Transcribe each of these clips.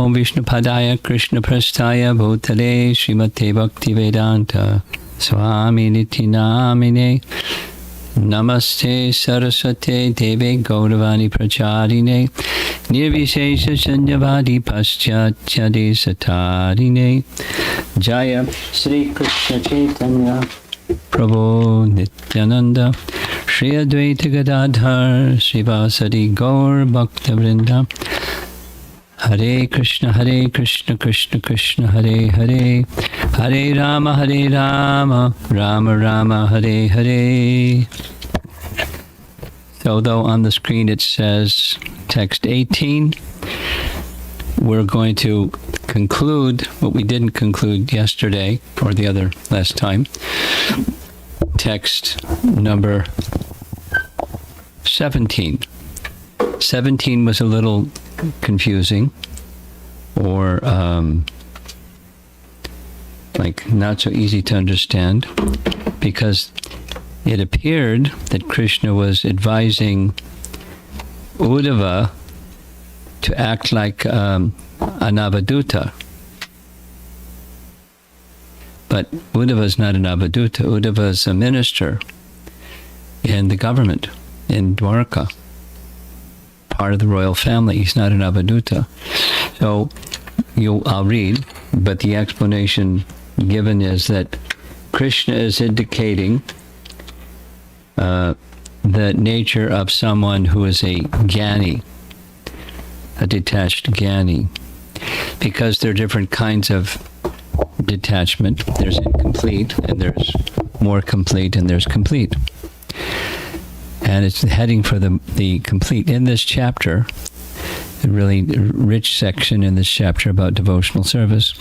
Om Vishnupadaya Krishna Prasthaya Bhutale Srimate Bhaktivedanta Swami Niti Namine Namaste Saraswate Deve Gauravani Pracharine Nirvishesha Sanyavadi Paschatya Desatarine Jaya Sri Krishna Chaitanya Prabhu Nityananda Shri Advaita Gadadhar Srivasadi Gaur Bhakta Vrinda Hare Krishna Krishna Krishna Hare Hare Hare Rama Rama Rama Hare Hare. So though on the screen it says text 18, we're going to conclude what we didn't conclude yesterday or the other last time. Text number 17. 17 was a little confusing or like not so easy to understand, because it appeared that Krishna was advising Uddhava to act like an avaduta. But Uddhava is not an avaduta. Uddhava is a minister in the government in Dwarka, part of the royal family. He's not an avaduta. So I'll read, but the explanation given is that Krishna is indicating the nature of someone who is a jnani, a detached jnani, because there are different kinds of detachment. There's incomplete, and there's more complete, and there's complete. And it's heading for the complete. In this chapter, a really rich section in this chapter about devotional service,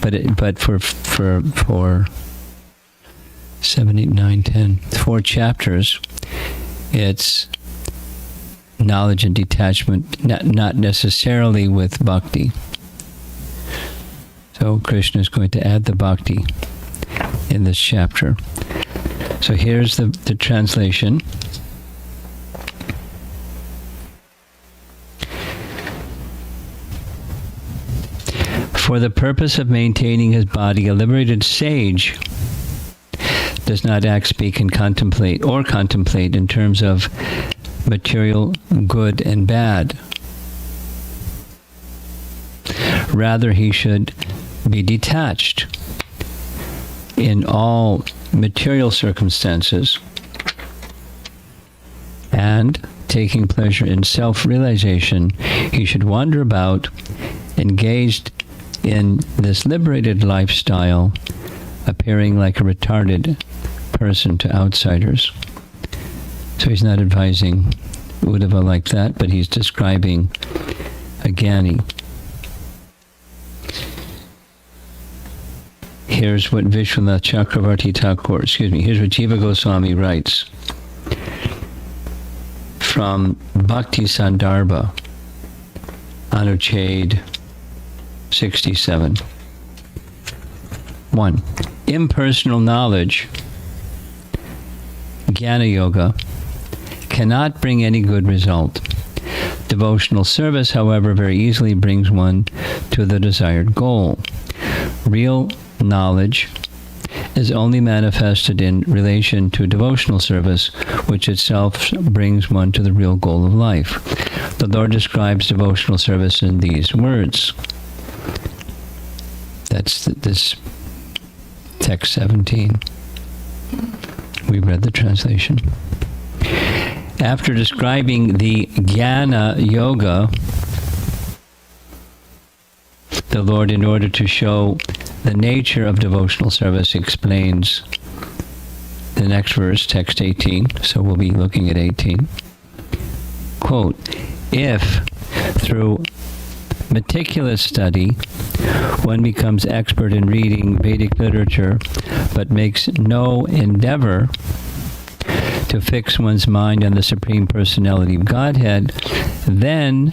but for 7, 8, 9, 10, 4 chapters, it's knowledge and detachment, not necessarily with bhakti. So Krishna is going to add the bhakti in this chapter. So here's the translation. For the purpose of maintaining his body, a liberated sage does not act, speak, and contemplate in terms of material good and bad. Rather, he should be detached in all material circumstances and taking pleasure in self-realization. He should wander about, engaged in this liberated lifestyle, appearing like a retarded person to outsiders. So he's not advising Uddhava like that, but he's describing a jnani. Here's what Vishwanath Chakravarti Thakur, here's what Jiva Goswami writes from Bhakti Sandarbha, Anuchhed 67. 1. Impersonal knowledge, Jnana Yoga, cannot bring any good result. Devotional service, however, very easily brings one to the desired goal. Real knowledge is only manifested in relation to devotional service, which itself brings one to the real goal of life. The Lord describes devotional service in these words. That's this text 17. We read the translation. After describing the Jnana Yoga, the Lord, in order to show the nature of devotional service, explains the next verse, text 18. So we'll be looking at 18. Quote, if through meticulous study one becomes expert in reading Vedic literature, but makes no endeavor to fix one's mind on the Supreme Personality of Godhead, then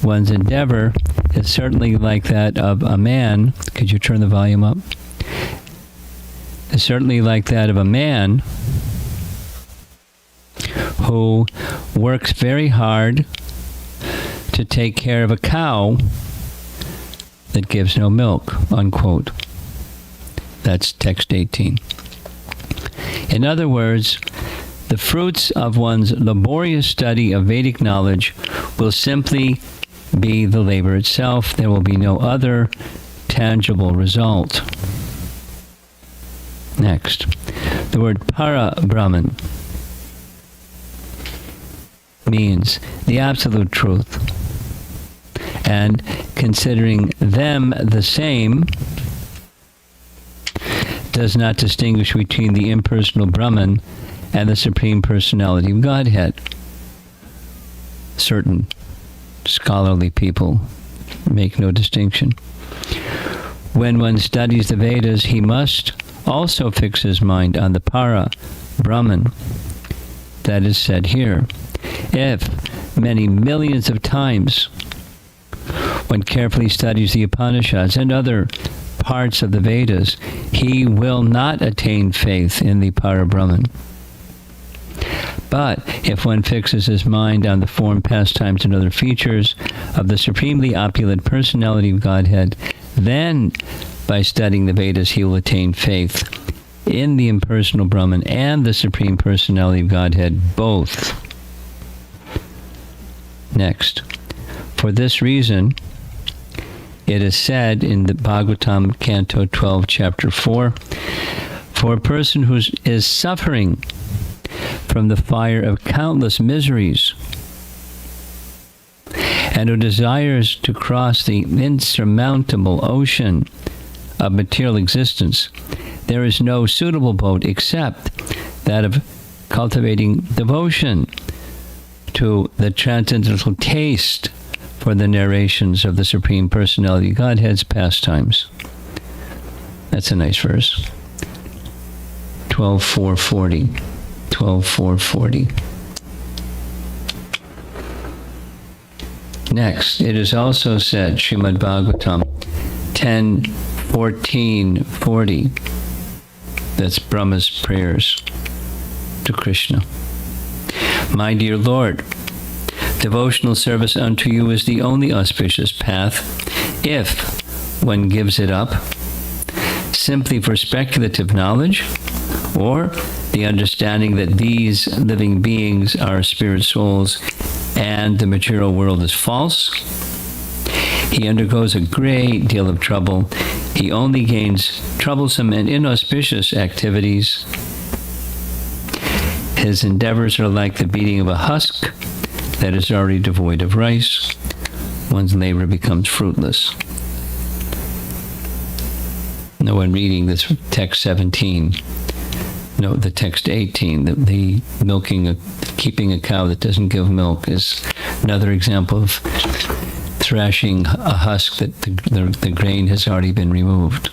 one's endeavor is certainly like that of a man. Could you turn the volume up? It's certainly like that of a man who works very hard to take care of a cow that gives no milk, unquote. That's text 18. In other words, the fruits of one's laborious study of Vedic knowledge will simply be the labor itself. There will be no other tangible result. Next, the word para Brahman means the absolute truth. And considering them the same does not distinguish between the impersonal Brahman and the Supreme Personality of Godhead. Certain scholarly people make no distinction. When one studies the Vedas, he must also fix his mind on the para Brahman that is said here. If many millions of times one carefully studies the Upanishads and other parts of the Vedas, he will not attain faith in the para Brahman. But if one fixes his mind on the form, pastimes, and other features of the supremely opulent personality of Godhead, then by studying the Vedas he will attain faith in the impersonal Brahman and the Supreme Personality of Godhead, both. Next, for this reason, it is said in the Bhagavatam, Canto 12, Chapter 4, for a person who is suffering from the fire of countless miseries and who desires to cross the insurmountable ocean of material existence, there is no suitable boat except that of cultivating devotion to the transcendental taste for the narrations of the Supreme Personality of Godhead's pastimes. That's a nice verse. 12.440. 12.440. Next, it is also said, Srimad Bhagavatam 10.14.40. That's Brahma's prayers to Krishna. My dear Lord, devotional service unto you is the only auspicious path if one gives it up simply for speculative knowledge or the understanding that these living beings are spirit souls and the material world is false. He undergoes a great deal of trouble. He only gains troublesome and inauspicious activities. His endeavors are like the beating of a husk that is already devoid of rice. One's labor becomes fruitless. No one reading this text 17. No, the text 18, the milking, keeping a cow that doesn't give milk is another example of thrashing a husk that the grain has already been removed.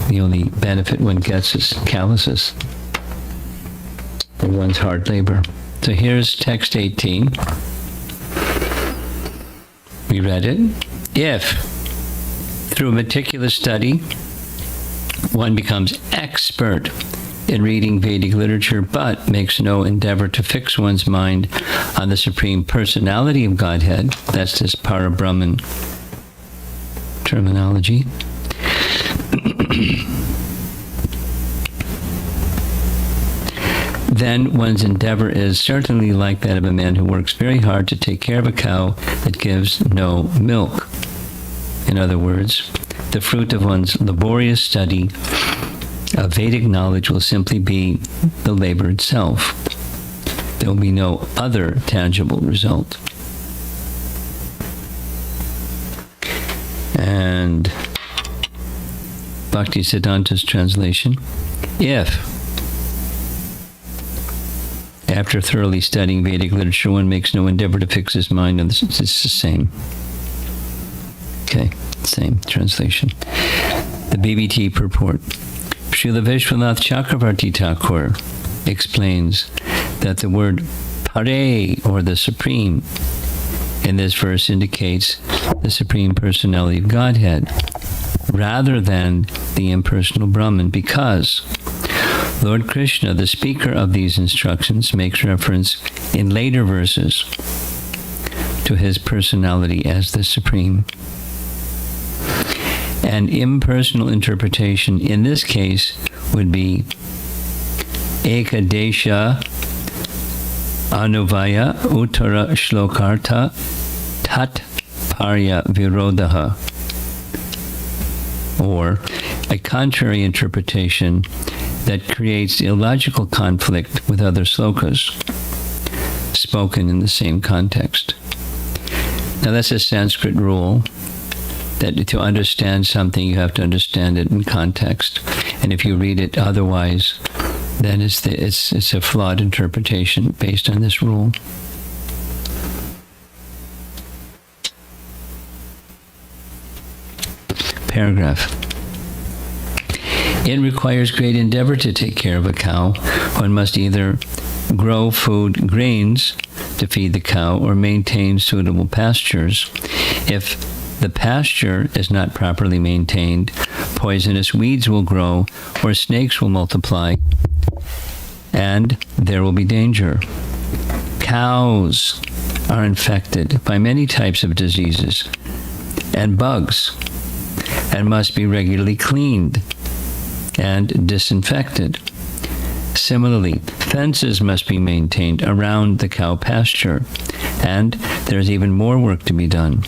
The only benefit one gets is calluses for one's hard labor. So here's text 18. We read it. If, through meticulous study, one becomes expert in reading Vedic literature, but makes no endeavor to fix one's mind on the Supreme Personality of Godhead, that's this para Brahman terminology, then one's endeavor is certainly like that of a man who works very hard to take care of a cow that gives no milk. In other words, the fruit of one's laborious study of Vedic knowledge will simply be the labor itself. There will be no other tangible result. And Bhaktisiddhanta's translation, if, after thoroughly studying Vedic literature, one makes no endeavor to fix his mind on this, it's the same. Okay, same translation. The BBT purport. Srila Vishwanath Chakravarti Thakur explains that the word Pare, or the Supreme, in this verse indicates the Supreme Personality of Godhead, rather than the impersonal Brahman, because Lord Krishna, the speaker of these instructions, makes reference in later verses to his personality as the Supreme. An impersonal interpretation in this case would be Ekadesha Anuvaya Uttara Shlokarta Tat Parya Virodaha, or a contrary interpretation that creates illogical conflict with other slokas spoken in the same context. Now that's a Sanskrit rule, that to understand something you have to understand it in context, and if you read it otherwise, then it's a flawed interpretation based on this rule. Paragraph. It requires great endeavor to take care of a cow. One must either grow food grains to feed the cow or maintain suitable pastures. If the pasture is not properly maintained, poisonous weeds will grow or snakes will multiply, and there will be danger. Cows are infected by many types of diseases and bugs and must be regularly cleaned and disinfected. Similarly, fences must be maintained around the cow pasture, and there's even more work to be done.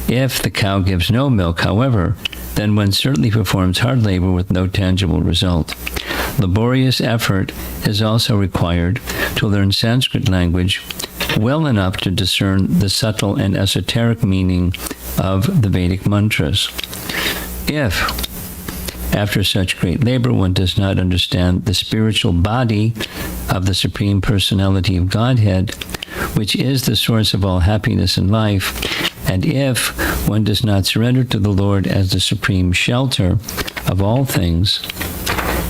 If the cow gives no milk, however, then one certainly performs hard labor with no tangible result. Laborious effort is also required to learn Sanskrit language well enough to discern the subtle and esoteric meaning of the Vedic mantras. If, after such great labor, one does not understand the spiritual body of the Supreme Personality of Godhead, which is the source of all happiness in life, and if one does not surrender to the Lord as the supreme shelter of all things,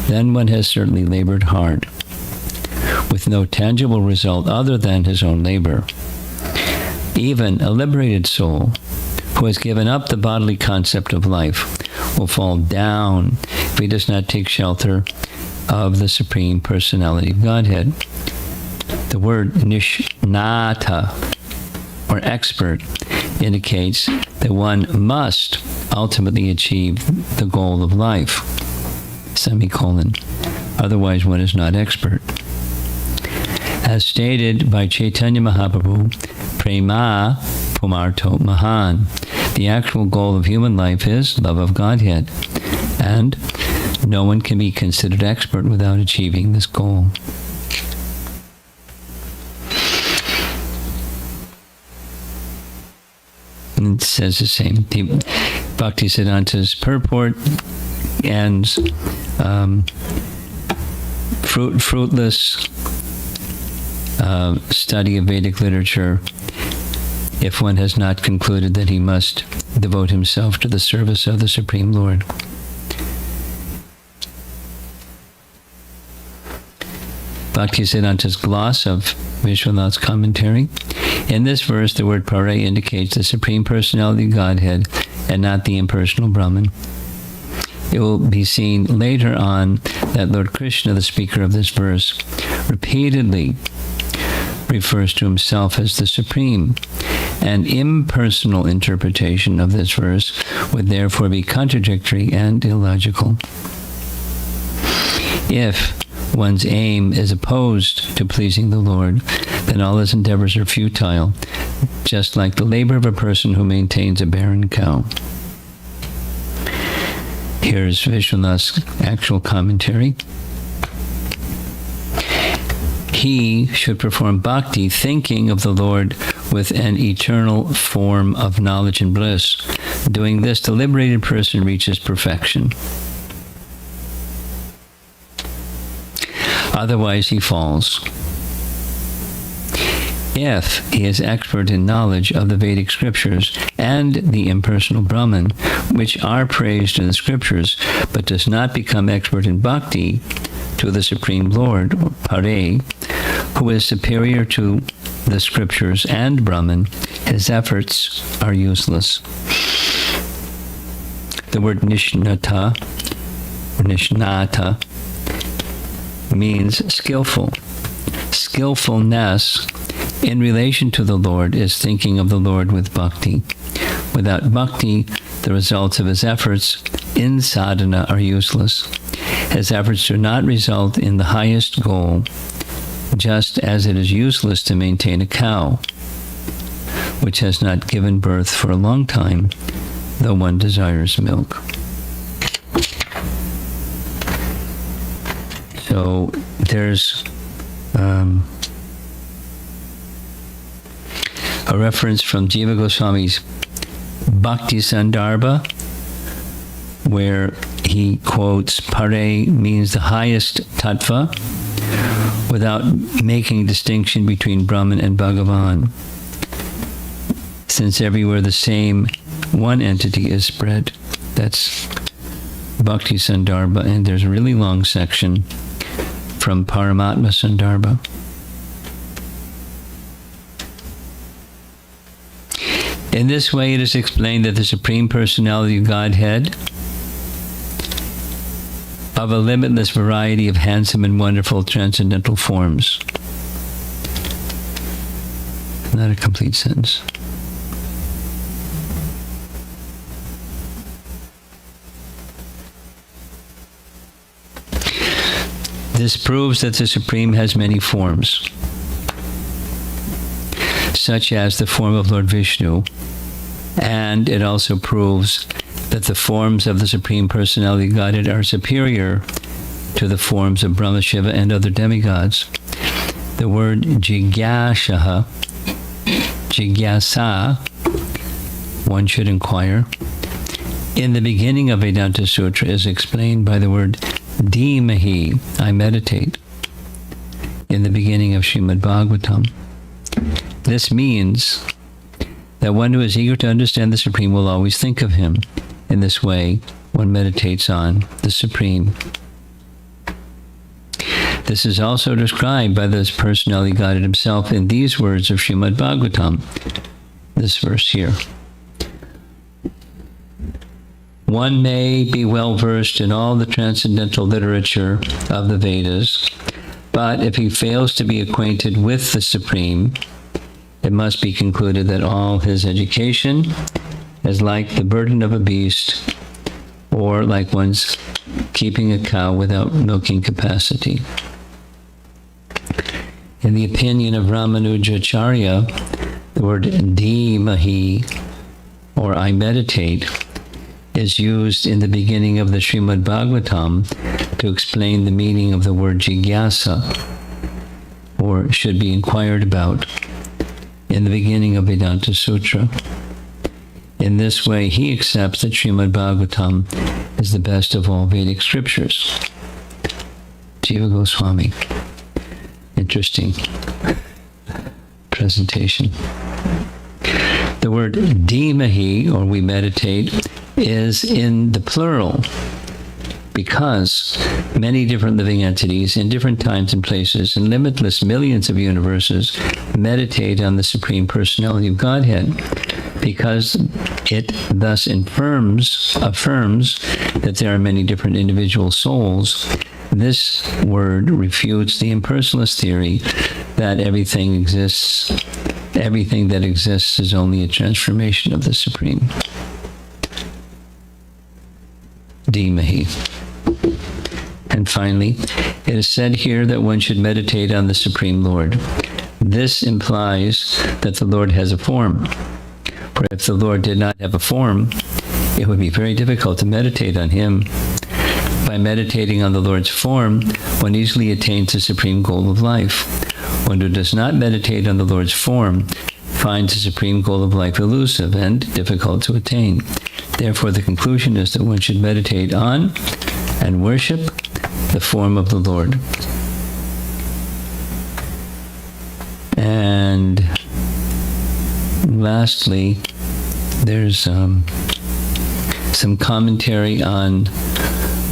then one has certainly labored hard, with no tangible result other than his own labor. Even a liberated soul who has given up the bodily concept of life will fall down if he does not take shelter of the Supreme Personality of Godhead. The word nishnata, or expert, indicates that one must ultimately achieve the goal of life, semicolon. Otherwise, one is not expert. As stated by Chaitanya Mahaprabhu, Prema Pumarto Mahan, the actual goal of human life is love of Godhead, and no one can be considered expert without achieving this goal. And it says the same. Bhaktisiddhanta's purport ends fruitless study of Vedic literature if one has not concluded that he must devote himself to the service of the Supreme Lord. Bhaktisiddhanta's gloss of Vishwanath's commentary. In this verse, the word pare indicates the Supreme Personality of Godhead and not the impersonal Brahman. It will be seen later on that Lord Krishna, the speaker of this verse, repeatedly refers to himself as the Supreme. An impersonal interpretation of this verse would therefore be contradictory and illogical. If one's aim is opposed to pleasing the Lord, then all his endeavors are futile, just like the labor of a person who maintains a barren cow. Here's Vishwanath's actual commentary. He should perform bhakti thinking of the Lord with an eternal form of knowledge and bliss. Doing this, the liberated person reaches perfection. Otherwise, he falls. If he is expert in knowledge of the Vedic scriptures and the impersonal Brahman, which are praised in the scriptures, but does not become expert in bhakti to the Supreme Lord, or Pare, who is superior to the scriptures and Brahman, his efforts are useless. The word nishnata means skillful. Skillfulness in relation to the Lord is thinking of the Lord with bhakti. Without bhakti, the results of his efforts in sadhana are useless. His efforts do not result in the highest goal, just as it is useless to maintain a cow, which has not given birth for a long time, though one desires milk. So there's a reference from Jiva Goswami's Bhakti Sandarbha, where he quotes Pare means the highest tattva, without making distinction between Brahman and Bhagavan, since everywhere the same one entity is spread. That's Bhakti Sandarbha, and there's a really long section from Paramatma Sandarbha. In this way, it is explained that the Supreme Personality of Godhead, of a limitless variety of handsome and wonderful transcendental forms. Not a complete sentence. This proves that the Supreme has many forms, such as the form of Lord Vishnu, and it also proves that the forms of the Supreme Personality of Godhead are superior to the forms of Brahma, Shiva, and other demigods. The word jigyasa, one should inquire, in the beginning of Vedanta Sutra is explained by the word dhimahi, I meditate, in the beginning of Srimad Bhagavatam. This means that one who is eager to understand the Supreme will always think of him. In this way, one meditates on the Supreme. This is also described by the Personality of Godhead himself in these words of Srimad Bhagavatam, this verse here. One may be well versed in all the transcendental literature of the Vedas, but if he fails to be acquainted with the Supreme, it must be concluded that all his education is like the burden of a beast, or like one's keeping a cow without milking capacity. In the opinion of Ramanujacharya, the word dhimahi, or I meditate, is used in the beginning of the Srimad Bhagavatam to explain the meaning of the word jigyasa, or should be inquired about, in the beginning of Vedanta Sutra. In this way, he accepts that Srimad Bhagavatam is the best of all Vedic scriptures. Jiva Goswami. Interesting presentation. The word dhimahi, or we meditate, is in the plural because many different living entities in different times and places in limitless millions of universes meditate on the Supreme Personality of Godhead, because it thus affirms that there are many different individual souls. This word refutes the impersonalist theory that everything that exists is only a transformation of the Supreme. Dhimahi. And finally, it is said here that one should meditate on the Supreme Lord. This implies that the Lord has a form. For if the Lord did not have a form, it would be very difficult to meditate on him. By meditating on the Lord's form, one easily attains the supreme goal of life. One who does not meditate on the Lord's form finds the supreme goal of life elusive and difficult to attain. Therefore, the conclusion is that one should meditate on and worship the form of the Lord. And lastly, there's some commentary on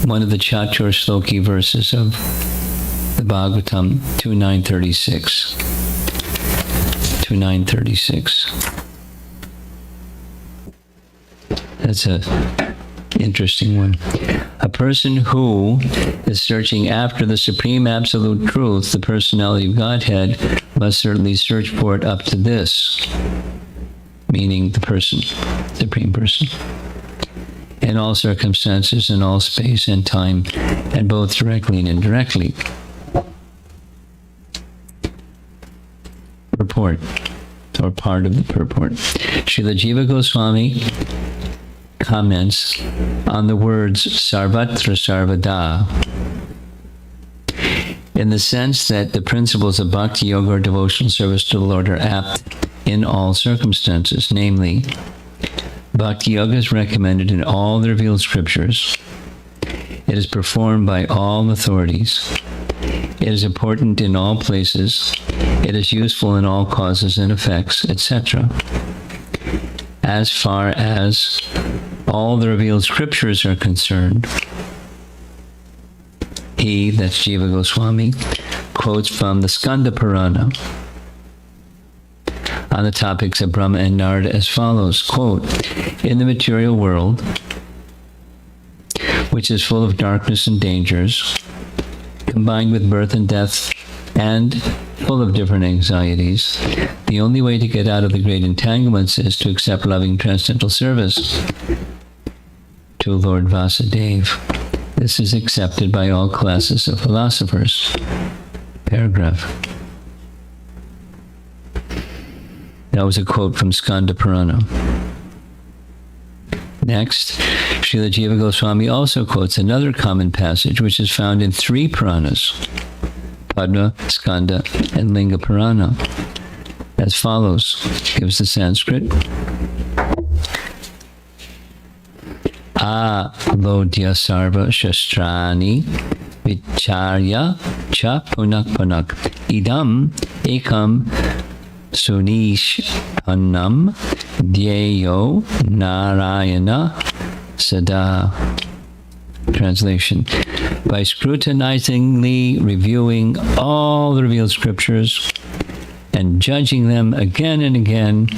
one of the Chatur Shloki verses of the Bhagavatam, 2936. 2936. That's an interesting one. A person who is searching after the Supreme Absolute Truth, the personality of Godhead, must certainly search for it up to this, meaning the person, Supreme Person, in all circumstances, in all space and time, and both directly and indirectly. Purport, or part of the purport. Srila Jiva Goswami comments on the words sarvatra sarvada in the sense that the principles of bhakti yoga or devotional service to the Lord are apt in all circumstances. Namely, bhakti yoga is recommended in all the revealed scriptures. It is performed by all authorities. It is important in all places. It is useful in all causes and effects, etc. As far as all the revealed scriptures are concerned, he, that's Jiva Goswami, quotes from the Skanda Purana on the topics of Brahma and Narada as follows, quote, in the material world, which is full of darkness and dangers, combined with birth and death, and full of different anxieties, the only way to get out of the great entanglements is to accept loving transcendental service to Lord Vasudeva. This is accepted by all classes of philosophers. Paragraph. That was a quote from Skanda Purana. Next, Srila Jiva Goswami also quotes another common passage which is found in 3 Puranas, Padma, Skanda, and Linga Purana, as follows. Gives the Sanskrit. Alodhya sarva shastrani vicharya cha punak punak idam ekam sunishannam dhyeyo narayana sada. Translation. By scrutinizingly reviewing all the revealed scriptures and judging them again and again,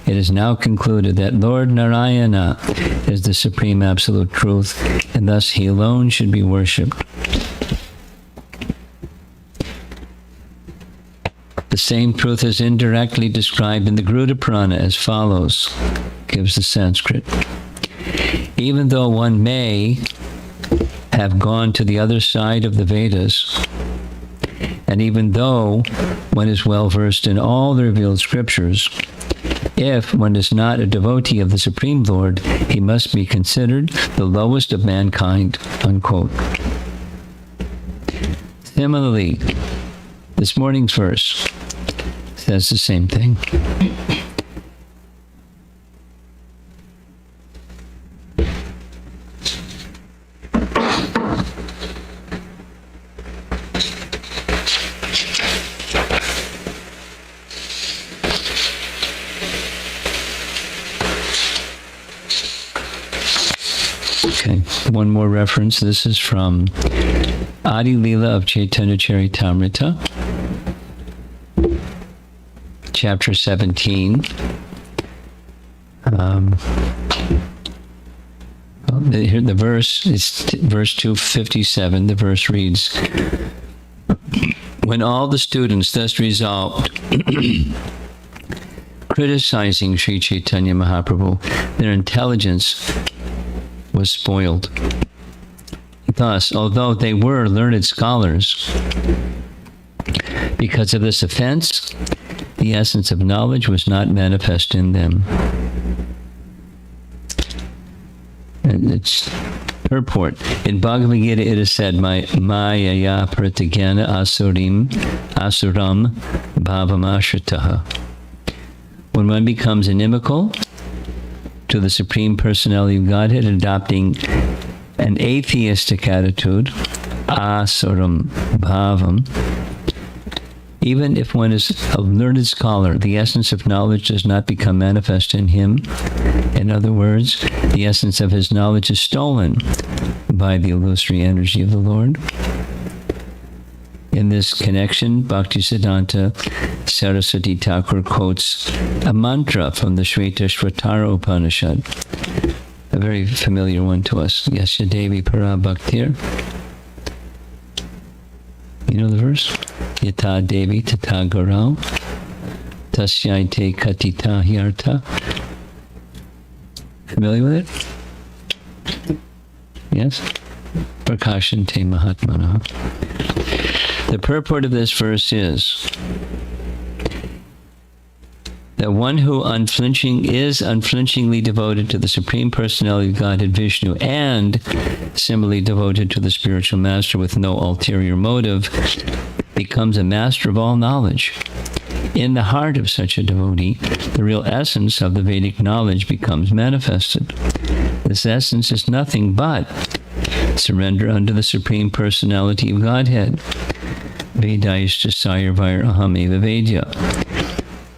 it is now concluded that Lord Narayana is the Supreme Absolute Truth, and thus He alone should be worshipped. The same truth is indirectly described in the Garuda Purana as follows. Gives the Sanskrit. Even though one may have gone to the other side of the Vedas, and even though one is well versed in all the revealed scriptures, if one is not a devotee of the Supreme Lord, he must be considered the lowest of mankind, unquote. Similarly, this morning's verse says the same thing. Okay, one more reference. This is from Adi Leela of Chaitanya Charitamrita, chapter 17. Here the verse is verse 257. The verse reads, when all the students thus resolved, criticizing Sri Chaitanya Mahaprabhu, their intelligence was spoiled. Thus, although they were learned scholars, because of this offense, the essence of knowledge was not manifest in them. And its purport. In Bhagavad Gita it is said, Mayaya pratyajnana asuram bhavamashritaha. When one becomes inimical to the Supreme Personality of Godhead, adopting an atheistic attitude, asuram bhavam, even if one is a learned scholar, the essence of knowledge does not become manifest in him. In other words, the essence of his knowledge is stolen by the illusory energy of the Lord. In this connection, Bhaktisiddhanta Saraswati Thakur quotes a mantra from the Shvetashvatara Upanishad, a very familiar one to us. Yasya Devi Para Bhaktir. You know the verse? Yata Devi Tata Garau Tasyaite Katita Hyarta. Familiar with it? Yes? Prakashante Mahatmana. The purport of this verse is that one who is unflinchingly devoted to the Supreme Personality of Godhead Vishnu and similarly devoted to the spiritual master with no ulterior motive becomes a master of all knowledge. In the heart of such a devotee, the real essence of the Vedic knowledge becomes manifested. This essence is nothing but surrender unto the Supreme Personality of Godhead. Vedaishta Sayarvair Aham Eva Vedya.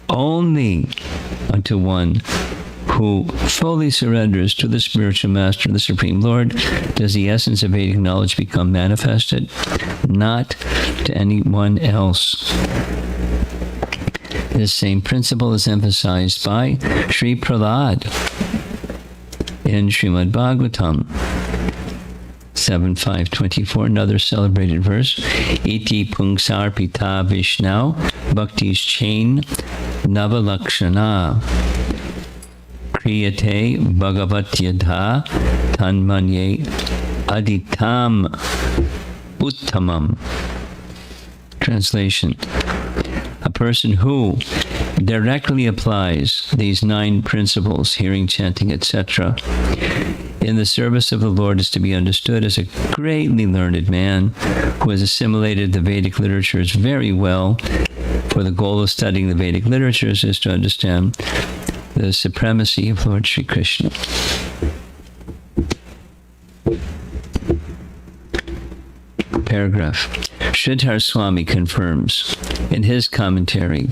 Only unto one who fully surrenders to the spiritual master, the Supreme Lord, does the essence of Vedic knowledge become manifested, not to anyone else. This same principle is emphasized by Sri Prahlad in Srimad Bhagavatam 7.5.24, another celebrated verse. Iti pungsar pita vishnau bhakti's chain navalakshana kriyate bhagavatyadha tanmanye aditam uttamam. Translation: a person who directly applies these 9 principles, hearing, chanting, etc., in the service of the Lord is to be understood as a greatly learned man who has assimilated the Vedic literatures very well. For the goal of studying the Vedic literatures is to understand the supremacy of Lord Sri Krishna. Paragraph. Sridhar Swami confirms in his commentary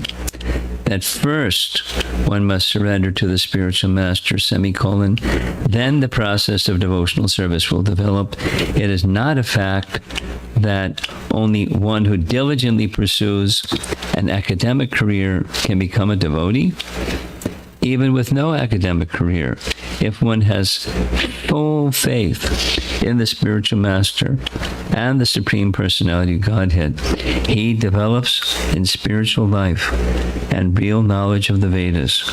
that first one must surrender to the spiritual master, then the process of devotional service will develop. It is not a fact that only one who diligently pursues an academic career can become a devotee. Even with no academic career, if one has full faith in the spiritual master and the Supreme Personality of Godhead, he develops in spiritual life and real knowledge of the Vedas.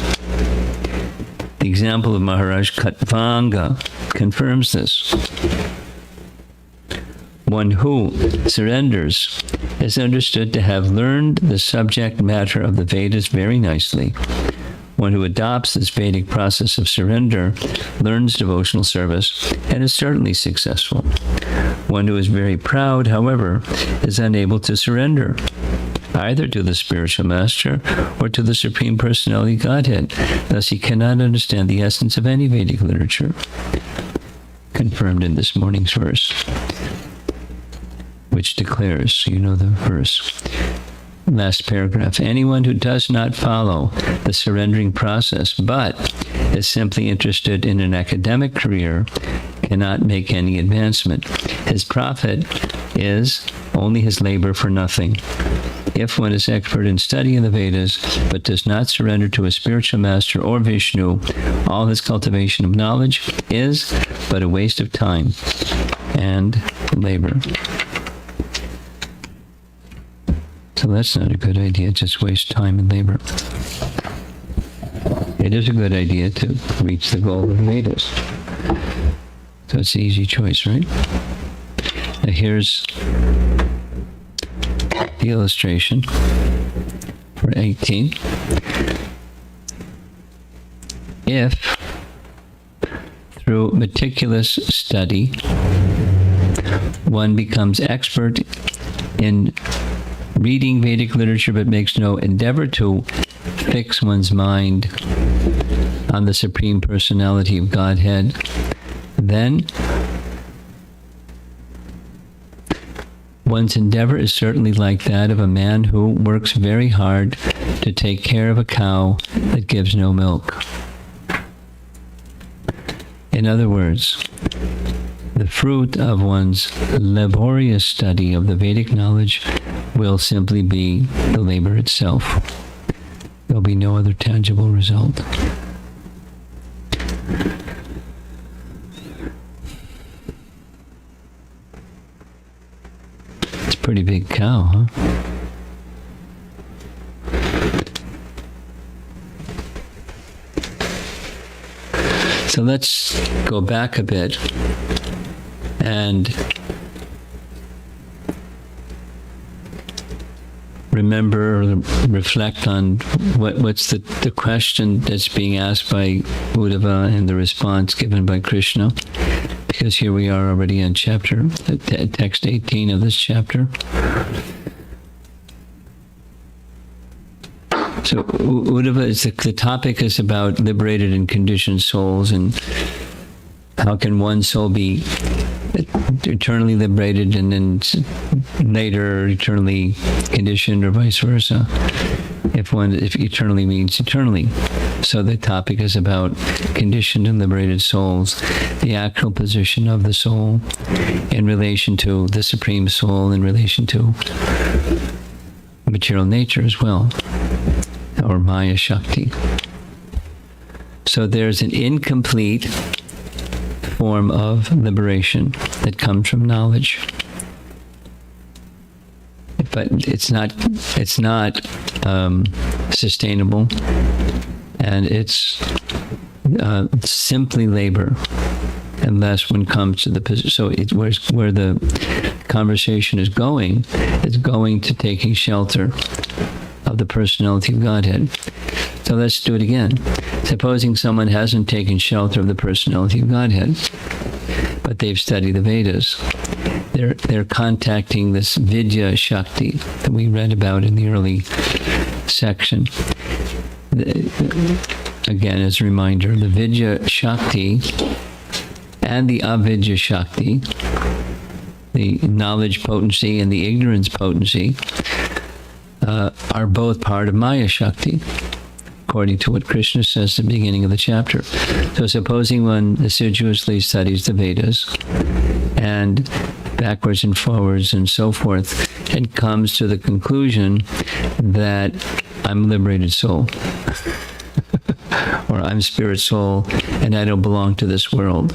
The example of Maharaj Katvanga confirms this. One who surrenders is understood to have learned the subject matter of the Vedas very nicely. One who adopts this Vedic process of surrender learns devotional service and is certainly successful. One who is very proud, however, is unable to surrender either to the spiritual master or to the Supreme Personality Godhead. Thus, he cannot understand the essence of any Vedic literature, confirmed in this morning's verse, which declares, you know the verse. Last paragraph. Anyone who does not follow the surrendering process, but is simply interested in an academic career, cannot make any advancement. His profit is only his labor for nothing. If one is expert in studying the Vedas, but does not surrender to a spiritual master or Vishnu, all his cultivation of knowledge is but a waste of time and labor. So that's not a good idea, just waste time and labor. It is a good idea to reach the goal of the Vedas. So it's an easy choice, right? Now here's the illustration for 18. If, through meticulous study, one becomes expert in reading Vedic literature but makes no endeavor to fix one's mind on the Supreme Personality of Godhead, then one's endeavor is certainly like that of a man who works very hard to take care of a cow that gives no milk. In other words, the fruit of one's laborious study of the Vedic knowledge will simply be the labor itself. There'll be no other tangible result. Pretty big cow, huh? So let's go back a bit and remember or reflect on what's the question that's being asked by Uddhava and the response given by Krishna. Because here we are already in chapter, text 18 of this chapter. So Uddhava, the topic is about liberated and conditioned souls, and how can one soul be eternally liberated and then later eternally conditioned, or vice versa, if eternally means eternally. So the topic is about conditioned and liberated souls, the actual position of the soul in relation to the Supreme Soul, in relation to material nature as well, or Maya Shakti. So there's an incomplete form of liberation that comes from knowledge, but it's not sustainable, and it's simply labor unless one comes to the position. So where the conversation is going to taking shelter of the personality of Godhead. So let's do it again. Supposing someone hasn't taken shelter of the personality of Godhead, but they've studied the Vedas. They're contacting this Vidya Shakti that we read about in the early section. Again, as a reminder, the Vidya Shakti and the Avidya Shakti, the knowledge potency and the ignorance potency, are both part of Maya Shakti, according to what Krishna says at the beginning of the chapter. So supposing one assiduously studies the Vedas, and backwards and forwards and so forth, and comes to the conclusion that I'm a liberated soul, or I'm spirit soul, and I don't belong to this world.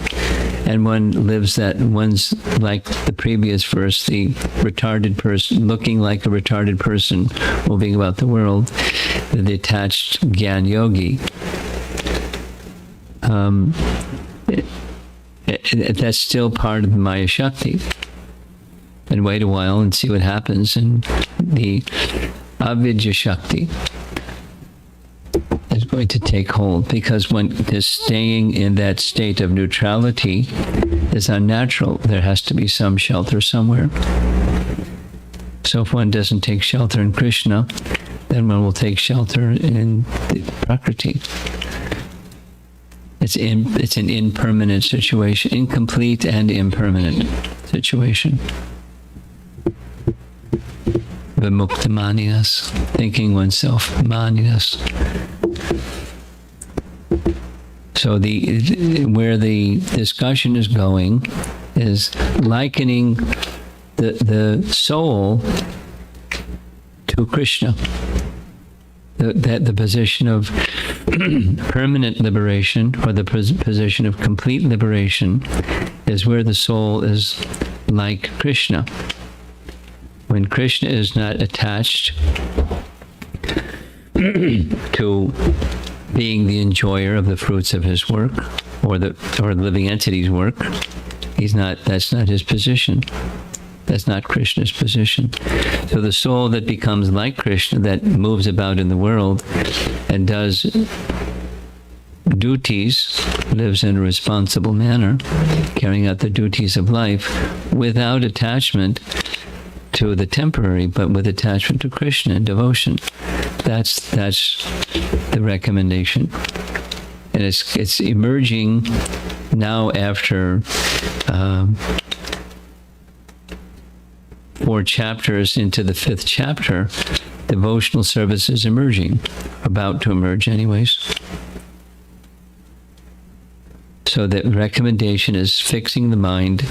And one lives that, one's like the previous verse, the retarded person, looking like a retarded person, moving about the world, the detached Gyan Yogi. That's still part of the Maya Shakti. And wait a while and see what happens in the Avidya Shakti is going to take hold, because when just staying in that state of neutrality is unnatural. There has to be some shelter somewhere. So if one doesn't take shelter in Krishna, then one will take shelter in the Prakriti. It's an impermanent situation, incomplete and impermanent situation. Vimukta manias, thinking oneself manias. So where the discussion is going is likening the soul to Krishna. The position of permanent liberation, or the position of complete liberation, is where the soul is like Krishna. When Krishna is not attached to being the enjoyer of the fruits of his work, or the living entity's work, that's not his position. That's not Krishna's position. So the soul that becomes like Krishna, that moves about in the world and does duties, lives in a responsible manner, carrying out the duties of life without attachment to the temporary, but with attachment to Krishna and devotion. That's the recommendation. And it's emerging now after 4 chapters into the 5th chapter. Devotional service is emerging, about to emerge anyways. So the recommendation is fixing the mind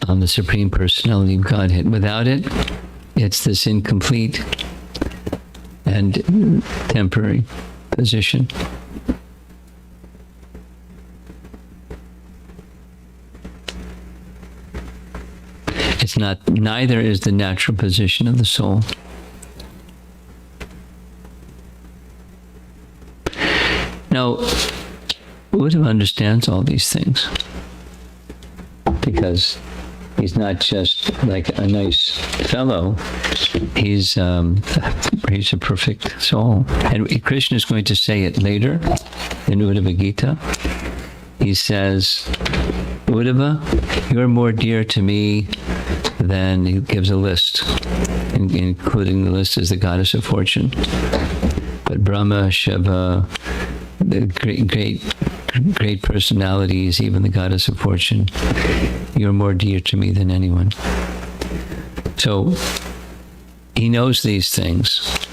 on the Supreme Personality of Godhead. Without it, it's this incomplete and temporary position. It's not, neither is the natural position of the soul. Now, Uddhava understands all these things because he's not just like a nice fellow. He's a perfect soul. And Krishna is going to say it later in Uddhava Gita. He says, Uddhava, you're more dear to me than, he gives a list, including the list is the goddess of fortune. But Brahma, Shiva, the great personalities, even the goddess of fortune, you're more dear to me than anyone. So he knows these things.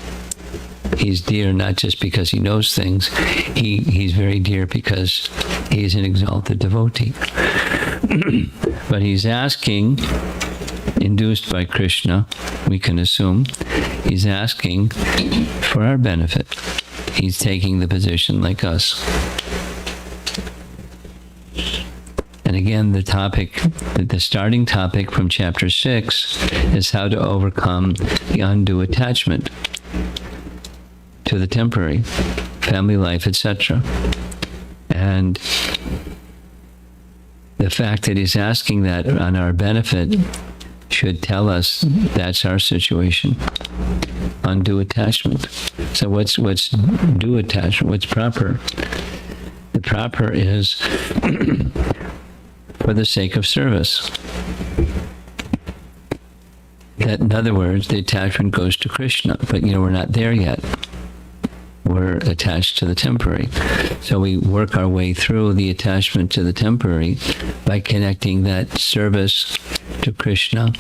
He's dear not just because he knows things. He's very dear because he's an exalted devotee. But he's asking, induced by Krishna, we can assume, he's asking for our benefit. He's taking the position like us. And again, the starting topic from chapter 6 is how to overcome the undue attachment to the temporary, family life, etc. And the fact that he's asking that on our benefit should tell us that's our situation. Undue attachment. So what's due attachment? What's proper? The proper is for the sake of service. That, in other words, the attachment goes to Krishna, but we're not there yet. We're attached to the temporary. So we work our way through the attachment to the temporary by connecting that service to Krishna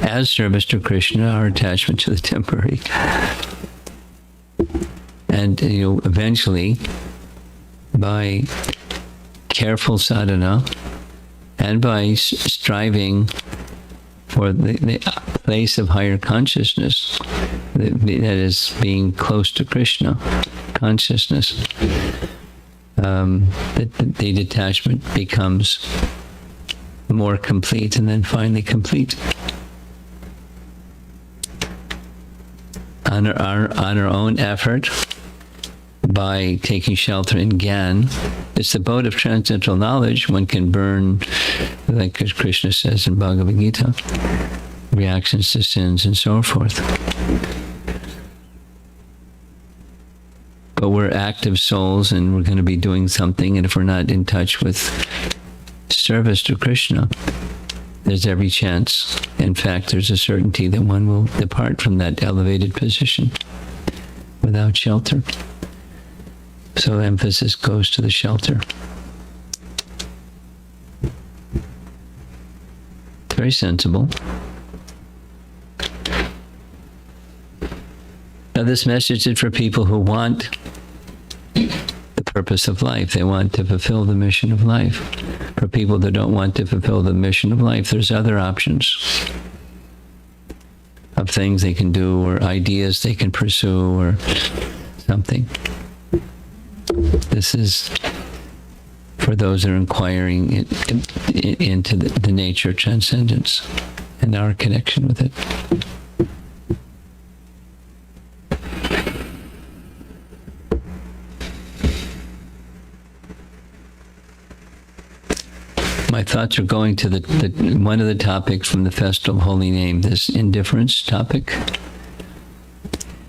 as service to Krishna, our attachment to the temporary. And eventually, by careful sadhana and by striving for the place of higher consciousness, that is being close to Krishna consciousness, the detachment becomes more complete and then finally complete. On our own effort, by taking shelter in Gyan, it's the boat of transcendental knowledge. One can burn, like Krishna says in Bhagavad Gita, reactions to sins and so forth. But we're active souls and we're going to be doing something, and if we're not in touch with service to Krishna, there's every chance. In fact, there's a certainty that one will depart from that elevated position without shelter. So emphasis goes to the shelter. It's very sensible. Now this message is for people who want the purpose of life. They want to fulfill the mission of life. For people that don't want to fulfill the mission of life, there's other options of things they can do or ideas they can pursue or something. This is for those that are inquiring into the nature of transcendence and our connection with it. My thoughts are going to the one of the topics from the Festival of Holy Name, this indifference topic.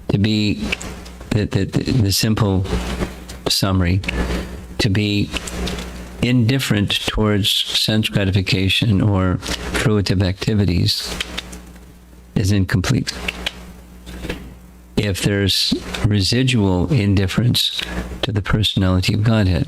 To be the simple summary, to be indifferent towards sense gratification or fruitive activities is incomplete. If there's residual indifference to the personality of Godhead,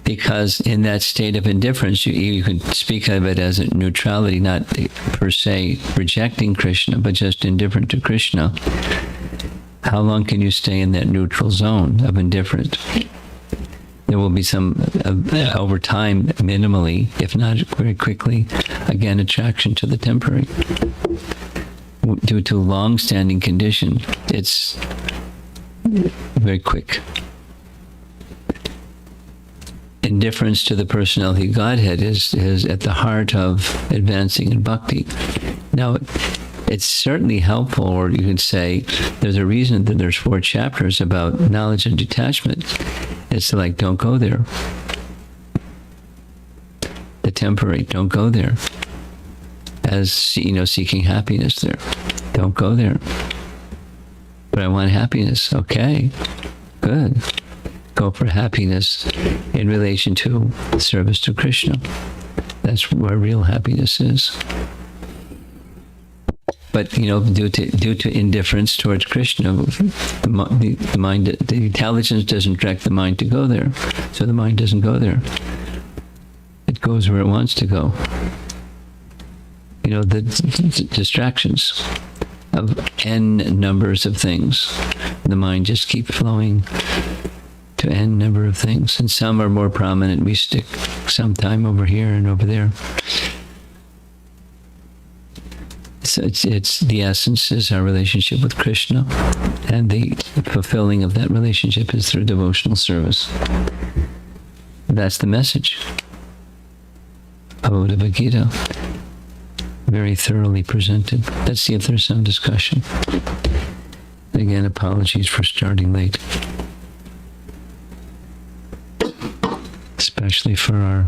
because in that state of indifference, you could speak of it as a neutrality, not per se rejecting Krishna, but just indifferent to Krishna. How long can you stay in that neutral zone of indifference? There will be some, over time, minimally, if not very quickly, again, attraction to the temporary. Due to long-standing condition, it's very quick. In indifference to the personality of Godhead is at the heart of advancing in bhakti. Now, it's certainly helpful, or you could say there's a reason that there's 4 chapters about knowledge and detachment. It's like, don't go there. The temporary, don't go there. As, seeking happiness there. Don't go there. But I want happiness. Okay, good. Go for happiness in relation to service to Krishna. That's where real happiness is. But, due to indifference towards Krishna, the mind, the intelligence doesn't direct the mind to go there. So the mind doesn't go there. It goes where it wants to go. The distractions of n numbers of things. The mind just keeps flowing to n number of things. And some are more prominent. We stick some time over here and over there. So it's the essence is our relationship with Krishna, and the fulfilling of that relationship is through devotional service. That's the message of Uddhava Gita, very thoroughly presented. Let's see if there's some discussion. Again, apologies for starting late, especially for our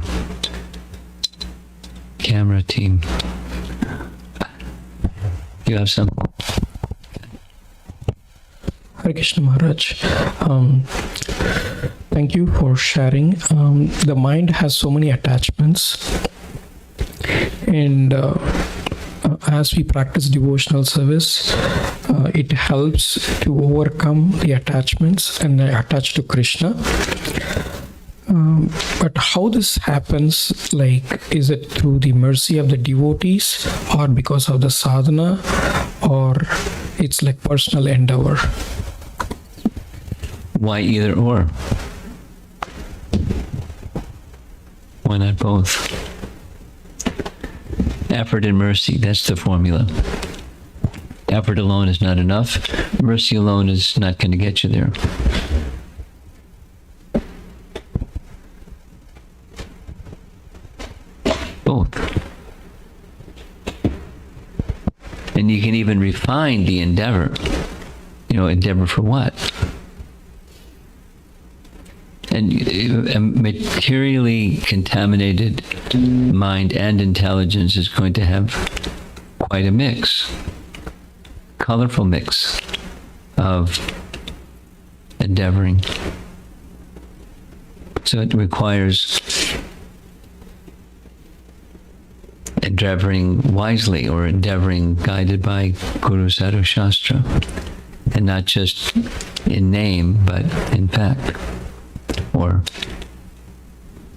camera team. You have some? Hare Krishna Maharaj. Thank you for sharing. The mind has so many attachments, and as we practice devotional service, it helps to overcome the attachments and attach to Krishna. But how this happens, is it through the mercy of the devotees, or because of the sadhana, or it's like personal endeavor? Why either or? Why not both? Effort and mercy, that's the formula. Effort alone is not enough. Mercy alone is not going to get you there. Both. And you can even refine the endeavor. Endeavor for what? And a materially contaminated mind and intelligence is going to have quite a mix, colorful mix of endeavoring. So it requires endeavoring wisely, or endeavoring guided by Guru Sadhu Shastra, and not just in name, but in fact, or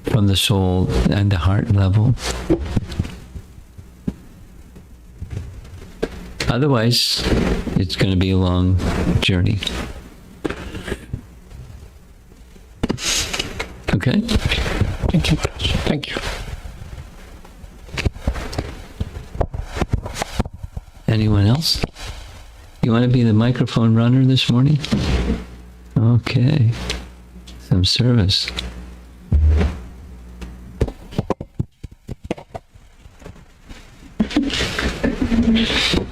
from the soul and the heart level. Otherwise, it's going to be a long journey. Okay? Thank you, Maharaj. Thank you. Anyone else? You want to be the microphone runner this morning? Okay. Some service.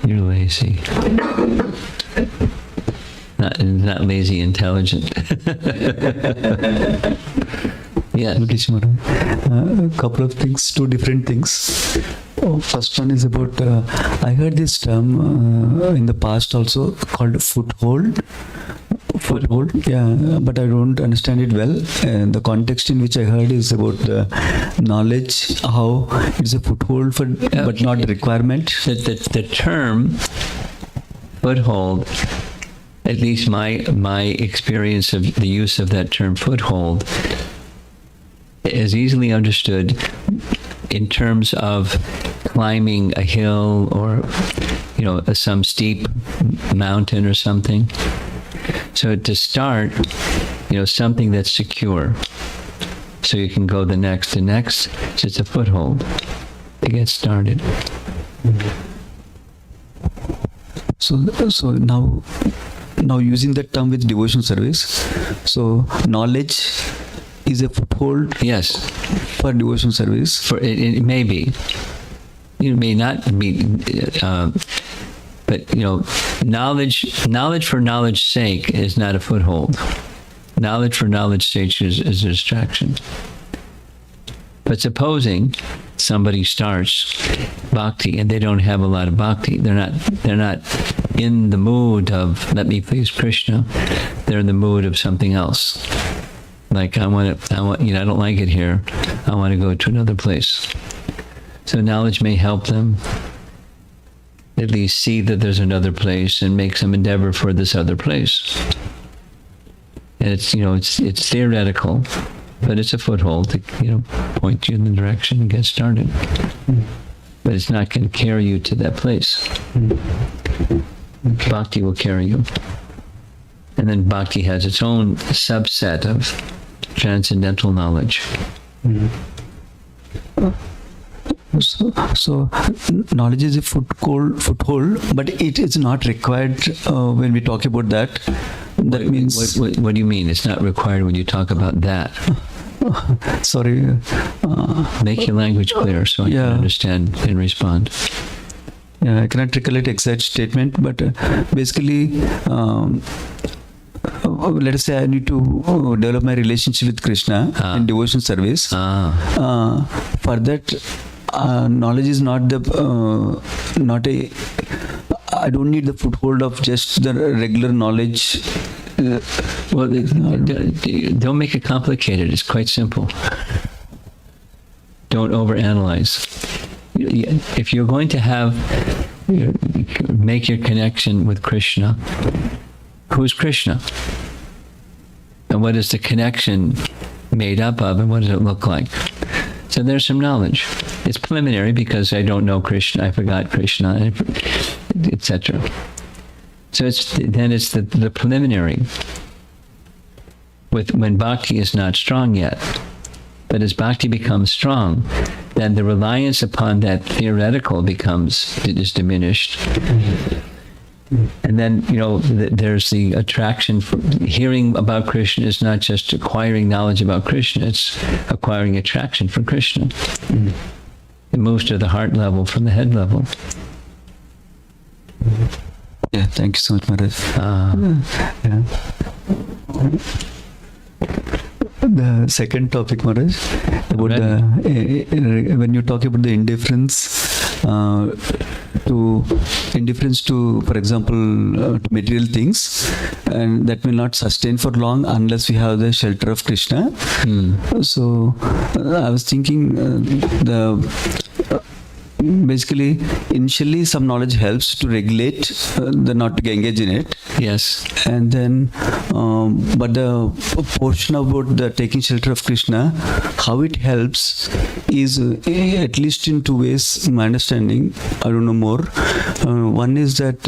You're lazy. Not lazy, intelligent. Yes. A couple of things, 2 different things. First one is about, I heard this term in the past also called foothold. Foothold, yeah, but I don't understand it well. The context in which I heard is about knowledge, how it's a foothold for, but not the requirement. The term foothold, at least my experience of the use of that term foothold, is easily understood in terms of climbing a hill, or some steep mountain or something. So to start, something that's secure, so you can go the next. So it's a foothold to get started. So now using that term with devotional service, so knowledge is a foothold Yes, for devotional service. for it may be. It may not be, but knowledge for knowledge's sake is not a foothold. Knowledge for knowledge's sake is a distraction. But supposing somebody starts bhakti and they don't have a lot of bhakti, they're not in the mood of let me please Krishna. They're in the mood of something else. Like I don't like it here. I want to go to another place. So knowledge may help them at least see that there's another place and make some endeavor for this other place. And it's theoretical, but it's a foothold to point you in the direction and get started. But it's not going to carry you to that place. Bhakti will carry you. And then bhakti has its own subset of transcendental knowledge. So knowledge is a foothold, but it is not required when we talk about that. That means... What do you mean? It's not required when you talk about that. Sorry. Make your language clear so I can understand and respond. Yeah, I cannot recollect exact statement, but basically, let us say I need to develop my relationship with Krishna in devotion service. For that, knowledge is not a. I don't need the foothold of just the regular knowledge. Well, don't make it complicated. It's quite simple. Don't overanalyze. If you're going to make your connection with Krishna, who's Krishna? And what is the connection made up of, and what does it look like? So there's some knowledge. It's preliminary because I don't know Krishna, I forgot Krishna, etc. So it's the preliminary when bhakti is not strong yet. But as bhakti becomes strong, then the reliance upon that theoretical is diminished. And then, there's the attraction for hearing about Krishna is not just acquiring knowledge about Krishna, it's acquiring attraction for Krishna. It moves to the heart level from the head level. Yeah, thank you so much, Maharaj. The second topic, Maharaj, about when you talk about the indifference to, for example, to material things, and that will not sustain for long unless we have the shelter of Krishna. So I was thinking basically, initially some knowledge helps to regulate not to engage in it. Yes. And then, but the portion about the taking shelter of Krishna, how it helps is at least in two ways, my understanding. I don't know more. One is that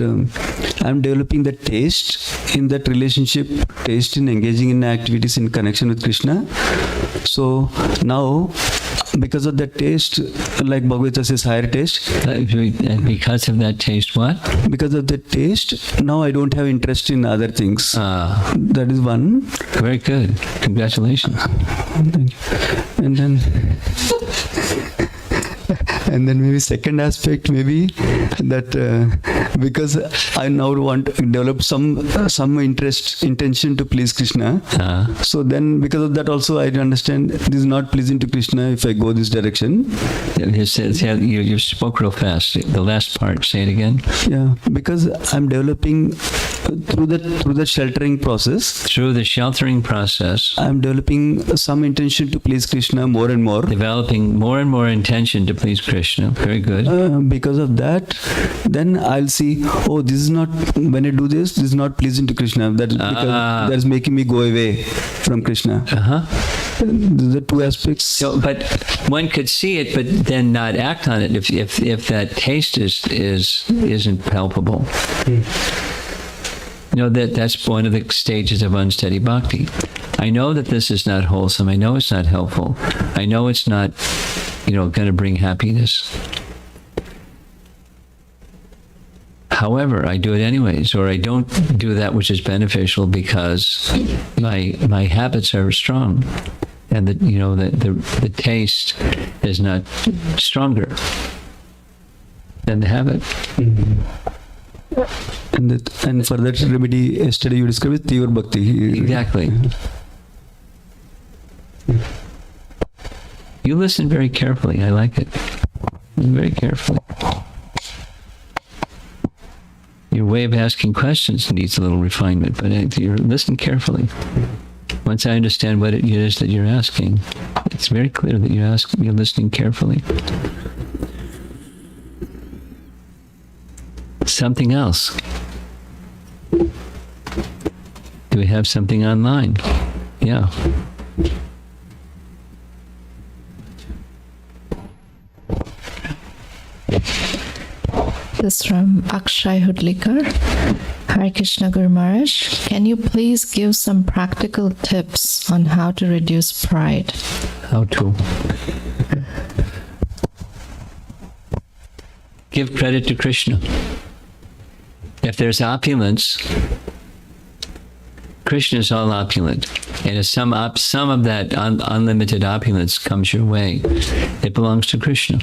I'm developing the taste in that relationship, taste in engaging in activities in connection with Krishna. So now, because of that taste, like Bhagavad Gita says, higher taste. And because of that taste, what? Because of that taste, now I don't have interest in other things. That is one. Very good. Congratulations. Thank you. And then maybe second aspect, maybe that because I now want to develop some intention to please Krishna. So then because of that also I understand this is not pleasing to Krishna if I go this direction. You spoke real fast. The last part, say it again. Yeah, because I'm developing through the sheltering process. Through the sheltering process, I'm developing some intention to please Krishna more and more. Developing more and more intention to please Krishna. Very good. Because of that, then I'll see, this is not, when I do this is not pleasing to Krishna. That is because that's making me go away from Krishna. The two aspects. So, but one could see it, but then not act on it if that taste isn't palpable. That's one of the stages of unsteady bhakti. I know that this is not wholesome. I know it's not helpful. I know it's not, going to bring happiness. However, I do it anyways, or I don't do that which is beneficial because my habits are strong. and the taste is not stronger than the habit. And for that remedy, yesterday you described with Tivar Bhakti. Exactly. You listen very carefully. I like it. Very carefully. Your way of asking questions needs a little refinement, but you're listening carefully. Once I understand what it is that you're asking, it's very clear that you're listening carefully. Something else. Do we have something online? Yeah. This from Akshay Hudlikar. Hare Krishna Guru Maharaj, can you please give some practical tips on how to reduce pride? How to? Give credit to Krishna. If there's opulence, Krishna is all opulent. And if some of that unlimited opulence comes your way, it belongs to Krishna.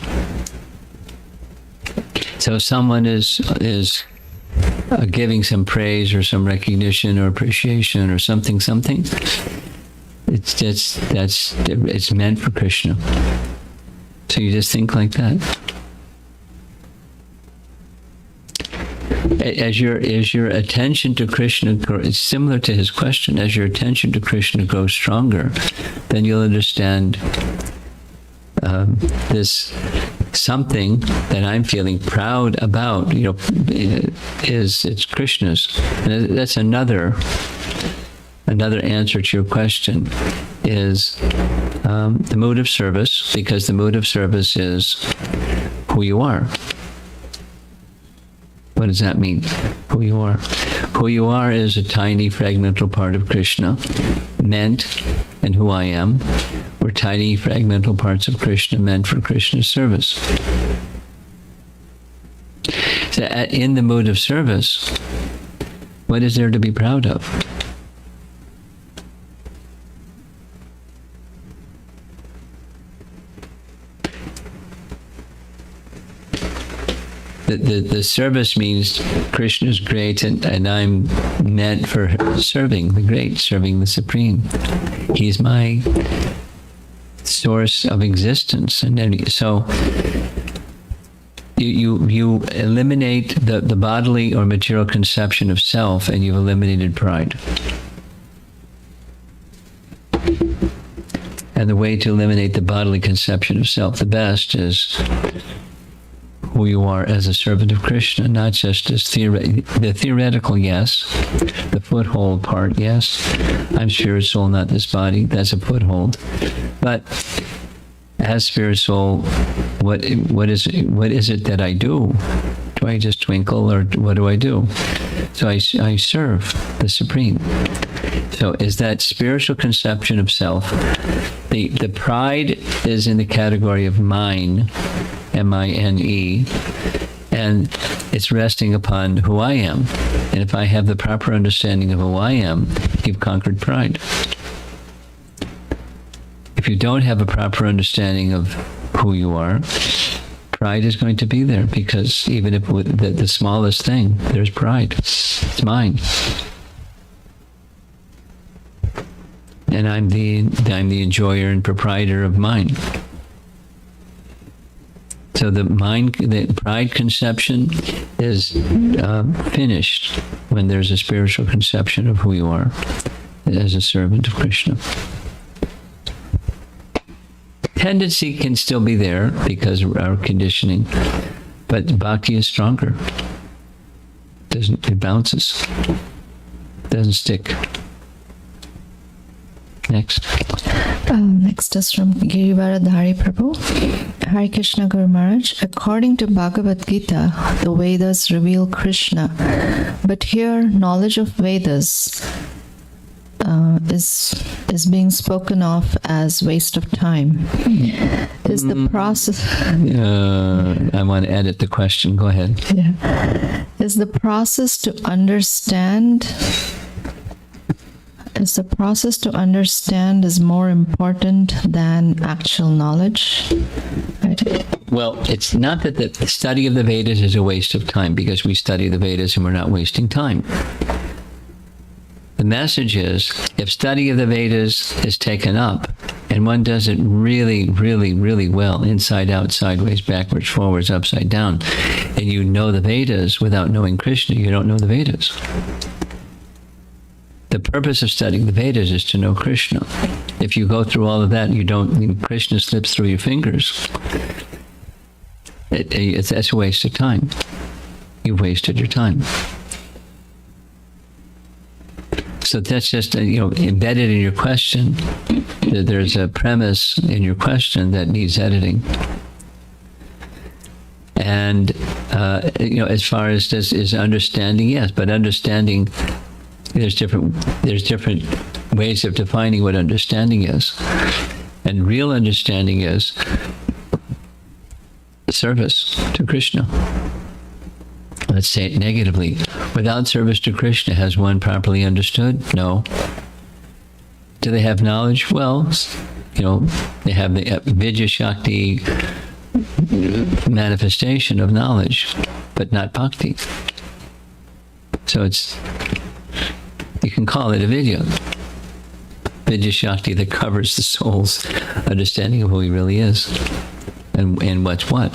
So if someone is giving some praise or some recognition or appreciation or something, it's meant for Krishna. So you just think like that. As your attention to Krishna it's similar to his question. As your attention to Krishna grows stronger, then you'll understand this something that I'm feeling proud about. It's Krishna's, and that's another answer to your question. Is the mood of service, because the mood of service is who you are. What does that mean? Who you are? Who you are is a tiny fragmental part of Krishna, meant, and who I am were tiny fragmental parts of Krishna meant for Krishna's service. So in the mood of service, what is there to be proud of? The service means Krishna is great, and I'm meant for serving the great, serving the Supreme. He's my source of existence, and so you eliminate the bodily or material conception of self, and you've eliminated pride. And the way to eliminate the bodily conception of self, the best, is who you are as a servant of Krishna, not just as the theoretical, yes, the foothold part, yes. I'm spirit soul, not this body. That's a foothold. But as spirit soul, what is it that I do? Do I just twinkle, or what do I do? So I serve the Supreme. So is that spiritual conception of self? The pride is in the category of mine, M-I-N-E, and it's resting upon who I am. And if I have the proper understanding of who I am, you've conquered pride. If you don't have a proper understanding of who you are, pride is going to be there, because even if with the smallest thing, there's pride. It's mine. And I'm the enjoyer and proprietor of mine. So the pride conception is finished when there's a spiritual conception of who you are as a servant of Krishna. Tendency can still be there because of our conditioning, but bhakti is stronger. It bounces. Doesn't stick. Next. Next is from Girivaradhari Prabhu. Hare Krishna Guru Maharaj, according to Bhagavad Gita, the Vedas reveal Krishna, but here knowledge of Vedas is being spoken of as waste of time. Is the process... I want to edit the question. Go ahead. Yeah. Is the process to understand... is the process to understand is more important than actual knowledge? Right? Well, it's not that the study of the Vedas is a waste of time, because we study the Vedas and we're not wasting time. The message is, if study of the Vedas is taken up and one does it really, really, really well, inside out, sideways, backwards, forwards, upside down, and you know the Vedas without knowing Krishna, you don't know the Vedas. The purpose of studying the Vedas is to know Krishna. If you go through all of that and you don't, Krishna slips through your fingers, that's a waste of time. You've wasted your time. So that's just, embedded in your question. There's a premise in your question that needs editing. And, as far as this is understanding, yes, but understanding, there's different ways of defining what understanding is. And real understanding is service to Krishna. Let's say it negatively. Without service to Krishna, has one properly understood? No. Do they have knowledge? Well, they have the Vidya Shakti manifestation of knowledge, but not bhakti. So you can call it a Vidya. Vidya Shakti that covers the soul's understanding of who he really is and what's what.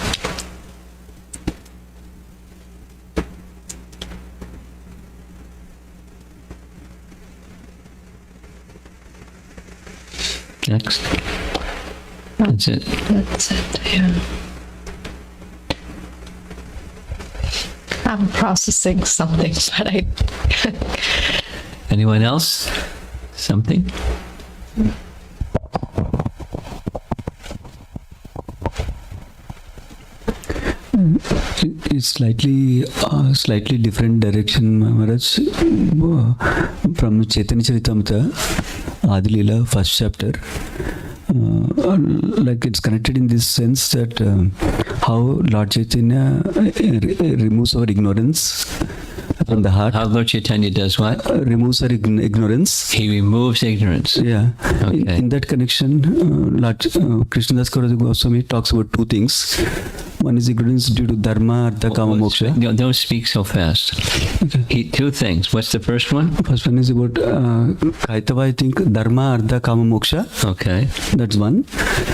Next. That's it. That's it, yeah. I'm processing something, but I... Anyone else? Something? It's slightly different direction, Maharaj, from Chaitanya Charitamrita, Adilila, first chapter. Like it's connected in this sense that how Lord Chaitanya removes our ignorance from the heart. How Lord Chaitanya does what? Removes our ignorance. He removes ignorance. Yeah. Okay. In that connection, Lord Krishnadas Kaviraj Goswami talks about two things. One is ignorance due to dharma, artha, kama, moksha. No, don't speak so fast. Okay. Two things. What's the first one? First one is about Kaitava, I think, dharma, artha, kama, moksha. Okay. That's one.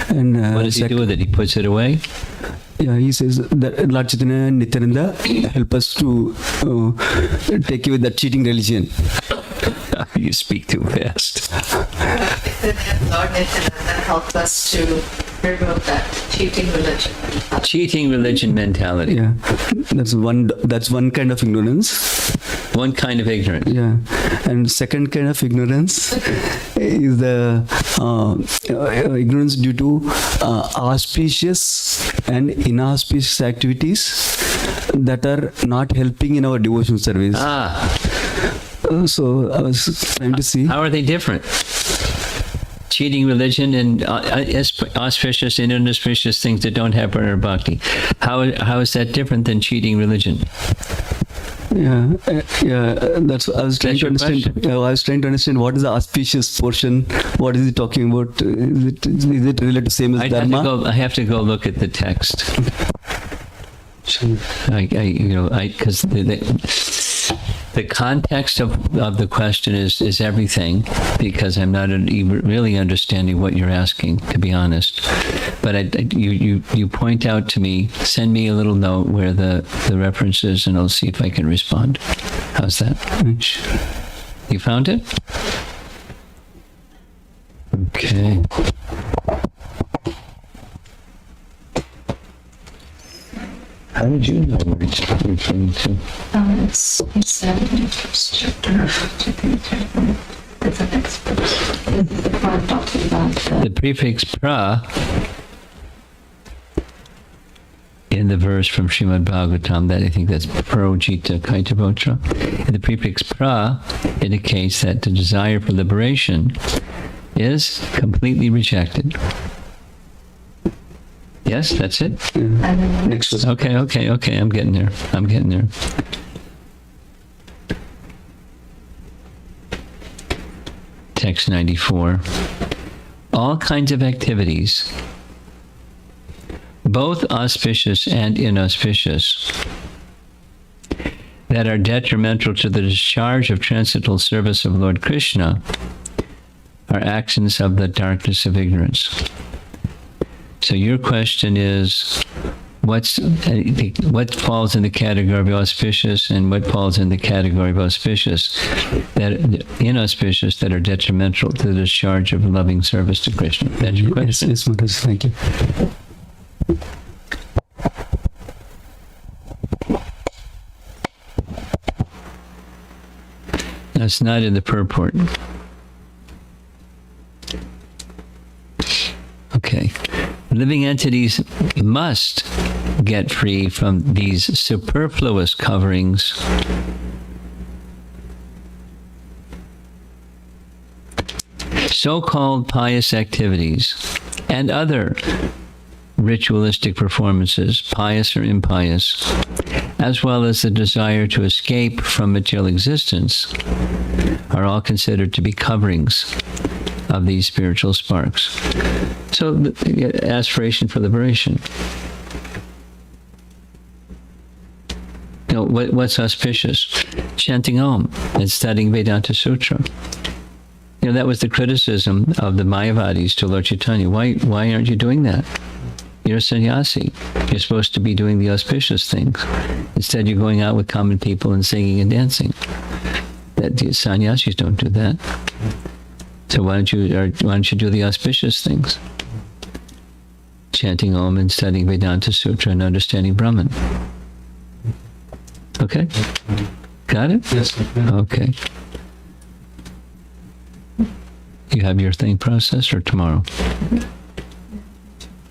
And What does he do with it? He puts it away? Yeah, he says that Lord Chaitanya Nityananda help us to take away that cheating religion. You speak too fast. Lord Nityananda helped us to remove that cheating religion. Cheating religion mentality. Yeah, that's one kind of ignorance. One kind of ignorance. Yeah, and second kind of ignorance is the ignorance due to auspicious and inauspicious activities that are not helping in our devotional service. So I was trying to see. How are they different? Cheating religion and auspicious and inauspicious things that don't happen in bhakti. How is that different than cheating religion? Yeah. That's I was trying That's to your understand. question. I was trying to understand what is the auspicious portion. What is he talking about? Is it related to same as dharma? I have to go look at the text. Because the context of the question is everything, because I'm not even really understanding what you're asking, to be honest. But you point out to me, send me a little note where the reference is, and I'll see if I can respond. How's that? You found it? Okay. How did you know what it's referring to? It's said in the first chapter. It's the next verse. It's the part talking about The prefix pra in the verse from Srimad Bhagavatam, that I think that's Parojita Kaitavotra. And the prefix pra indicates that the desire for liberation is completely rejected. Yes, that's it? Next was Okay, I'm getting there. text 94, all kinds of activities, both auspicious and inauspicious, that are detrimental to the discharge of transcendental service of Lord Krishna are actions of the darkness of ignorance. So your question is, what falls in the category of auspicious and what falls in the category of auspicious, that inauspicious, that are detrimental to the discharge of loving service to Krishna? That's your question. Yes, Maharaj, thank you. That's not in the purport. Okay. Living entities must get free from these superfluous coverings so-called pious activities and other ritualistic performances, pious or impious, as well as the desire to escape from material existence, are all considered to be coverings of these spiritual sparks. So, the aspiration for liberation. You know, what's auspicious? Chanting Om and studying Vedanta Sutra. You know, that was the criticism of the Mayavadis to Lord Chaitanya. Why aren't you doing that? You're a sannyasi. You're supposed to be doing the auspicious things. Instead, you're going out with common people and singing and dancing. That the sannyasis don't do that. So why don't you do the auspicious things? Chanting Om and studying Vedanta Sutra and understanding Brahman. Okay? Got it? Yes. Okay. You have your thing processed or tomorrow?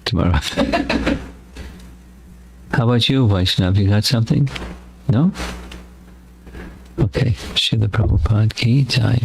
Tomorrow. How about you, Vaishnav? You got something? No? Okay. Srila Prabhupada Ki Jai.